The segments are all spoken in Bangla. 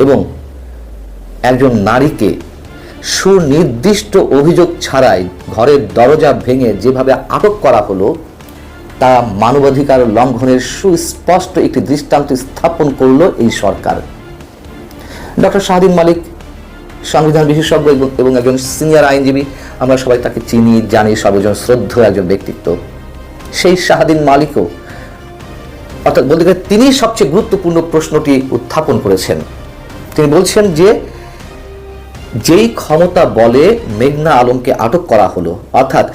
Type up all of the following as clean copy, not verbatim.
এবং একজন নারীকে সুনির্দিষ্ট অভিযোগ ছাড়াই ঘরের দরজা ভেঙে যেভাবে আটক করা হলো তা মানবাধিকার লঙ্ঘনের সুস্পষ্ট একটি দৃষ্টান্ত স্থাপন করল এই সরকার। ডক্টর শাহদিন মালিক সংবিধান বিশেষজ্ঞ এবং একজন সিনিয়র আইনজীবী, আমরা সবাই তাকে চিনি, জানি, সর্বজন শ্রদ্ধেয় একজন ব্যক্তিত্ব। সেই শাহদিন মালিকও, অর্থাৎ বলতে গেলে তিনি সবচেয়ে গুরুত্বপূর্ণ প্রশ্নটি উত্থাপন করেছেন। তিনি বলছেন যে যেই ক্ষমতা বলে মেঘনা আলমকে আটক করা হলো, অর্থাৎ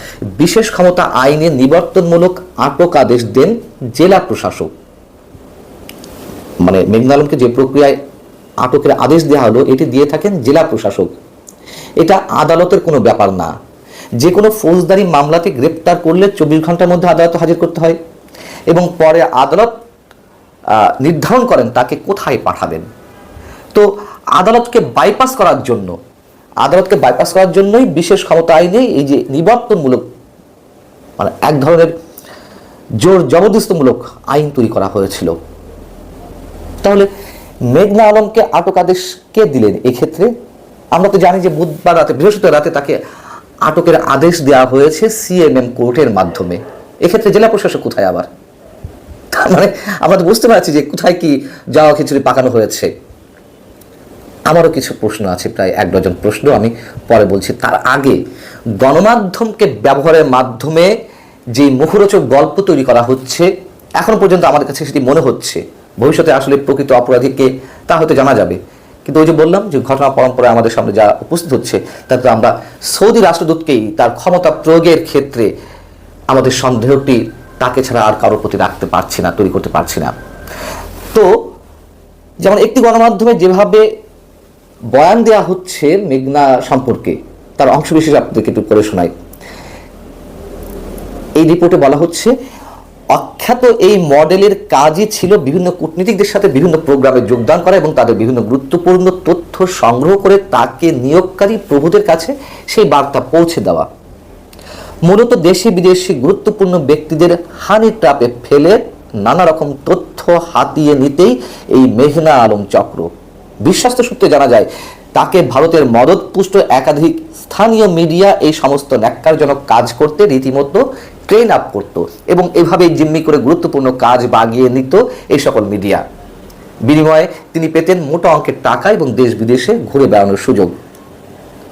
বিশেষ ক্ষমতা আইনে নিবর্তনমূলক আটক আদেশ দেন জেলা প্রশাসক। মানে মেঘনা আলমকে যে প্রক্রিয়ায় আটকের আদেশ দেওয়া হলো এটি দিয়ে থাকেন জেলা প্রশাসক। এটা আদালতের কোনো ব্যাপার না। যে কোনো ফৌজদারি মামলাতে গ্রেপ্তার করলে 24 ঘন্টার মধ্যে আদালতে হাজির করতে হয় এবং পরে আদালত নির্ধারণ করেন তাকে কোথায় পাঠাবেন। তো আদালতকে বাইপাস করার জন্যই বিশেষ ক্ষমতা আইনে এই যে নিবর্তনমূলক, মানে এক ধরনের জোর জবরদস্তিমূলক আইন তৈরি করা হয়েছিল। তাহলে মেঘনা আলমকে আটক আদেশ কে দিলেন এক্ষেত্রে? আমরা তো জানি যে বুধবার রাতে, বৃহস্পতিবার রাতে তাকে আটকের আদেশ দেওয়া হয়েছে সিএমএম কোর্টের মাধ্যমে। এক্ষেত্রে জেলা প্রশাসক কোথায় আবার? মানে আমরা তো বুঝতে পারছি যে কোথায় কি যাওয়া খিচুড়ি পাকানো হয়েছে। আমারও কিছু প্রশ্ন আছে, প্রায় 1 ডজন প্রশ্ন, আমি পরে বলছি। তার আগে গণমাধ্যমকে ব্যবহারের মাধ্যমে যে মুখরোচক গল্প তৈরি করা হচ্ছে, এখন পর্যন্ত আমাদের কাছে সেটি মনে হচ্ছে। ভবিষ্যতে আসলে প্রকৃত অপরাধীকে তা হয়তো জানা যাবে, কিন্তু ওই যে বললাম যে ঘটনা পরম্পরায় আমাদের সামনে যা উপস্থিত হচ্ছে তাতে আমরা সৌদি রাষ্ট্রদূতকেই তার ক্ষমতা প্রয়োগের ক্ষেত্রে আমাদের সন্দেহটি তাকে ছাড়া আর কারোর প্রতি রাখতে পারছি না, তৈরি করতে পারছি না। তো যেমন একটি গণমাধ্যমে যেভাবে বয়ান দেওয়া হচ্ছে মেঘনা সম্পর্কে, তার অংশ বিশেষ আপনাদেরকে একটু করে শোনাই। এই রিপোর্টে বলা হচ্ছে, অখ্যাত এই মডেলের কাজই ছিল বিভিন্ন কূটনীতিকদের সাথে বিভিন্ন প্রোগ্রামে যোগদান করা এবং তাদের বিভিন্ন গুরুত্বপূর্ণ তথ্য সংগ্রহ করে তাকে নিয়োগকারী প্রভুদের কাছে সেই বার্তা পৌঁছে দেওয়া। মূলত দেশি বিদেশি গুরুত্বপূর্ণ ব্যক্তিদের হানি ট্র্যাপে ফেলে নানা রকম তথ্য হাতিয়ে নিতেই এই মেঘনা আলম চক্র। বিশ্বস্ত সূত্রে জানা যায় তাকে ভারতের মদতপুষ্ট একাধিক স্থানীয় মিডিয়া এই সমস্ত ন্যাক্কারজনক কাজ করতে রীতিমতো ট্রেন আপ করত এবং এভাবে জিম্মি করে গুরুত্বপূর্ণ কাজ বাগিয়ে নিত এই সকল মিডিয়া। বিনিময়ে তিনি পেতেন মোটা অঙ্কের টাকা এবং দেশ বিদেশে ঘুরে বেড়ানোর সুযোগ।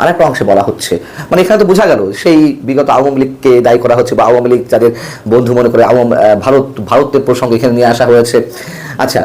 আরেকটা অংশে বলা হচ্ছে, মানে এখানে তো বোঝা গেল সেই বিগত আওয়ামী লীগকে দায়ী করা হচ্ছে বা আওয়ামী লীগ যাদের বন্ধু মনে করে ভারতের প্রসঙ্গ এখানে নিয়ে আসা হয়েছে। আচ্ছা,